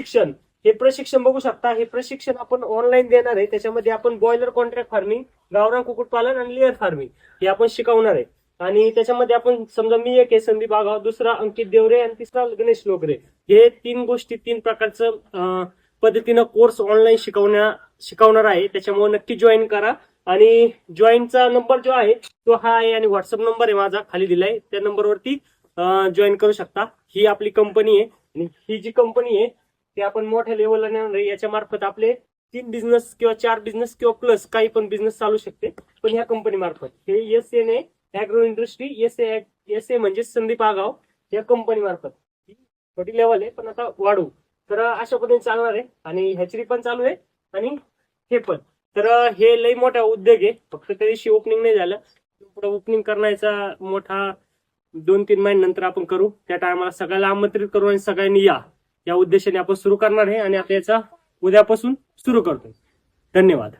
शिक्षण, हे प्रशिक्षण बघू शकता. हे प्रशिक्षण आपण ऑनलाईन देणार आहे. त्याच्यामध्ये आपण बॉयलर कॉन्ट्रॅक्ट फार्मिंग, गावरान कुक्कुटपालन आणि लेअर फार्मिंग हे आपण शिकवणार आहे. आणि त्याच्यामध्ये आपण समजा मी एक आहे संदीप आगाव, दुसरा अंकित देवरे आणि तिसरा गणेश लोकरे, हे 3 गोष्टी 3 प्रकारचं पद्धतीनं कोर्स ऑनलाईन शिकवणार आहे. त्याच्यामुळे नक्की जॉईन करा. आणि जॉईनचा नंबर जो आहे तो हा आहे आणि व्हॉट्सअप नंबर आहे माझा खाली दिलाय, त्या नंबरवरती जॉईन करू शकता. ही आपली कंपनी आहे आणि ही जी कंपनी आहे ती आपण मोठ्या लेवलला नेणार आहे. याच्या मार्फत आपले 3 बिझनेस किंवा 4 बिझनेस किंवा प्लस काही पण बिझनेस चालू शकते, पण ह्या कंपनी मार्फत. हे SN agro industry, S A म्हणजे संदीप आगाव, या कंपनी मार्फत. ही छोटी लेवल आहे पण आता वाढू. तर अशा पद्धतीने चालणार आहे आणि हॅचरी पण चालू आहे आणि हे पण. तर हे लई मोठा उद्योग आहे, फक्त त्या दिवशी ओपनिंग नाही झालं. पुढे ओपनिंग करण्याचा मोठा 2-3 महिन्यानंतर आपण करू. त्या टायमाला सगळ्याला आमंत्रित करू आणि सगळ्यांनी या उद्देशाने आपण सुरू करणार आहे. आणि आता याचा उद्यापासून सुरू करतो. धन्यवाद.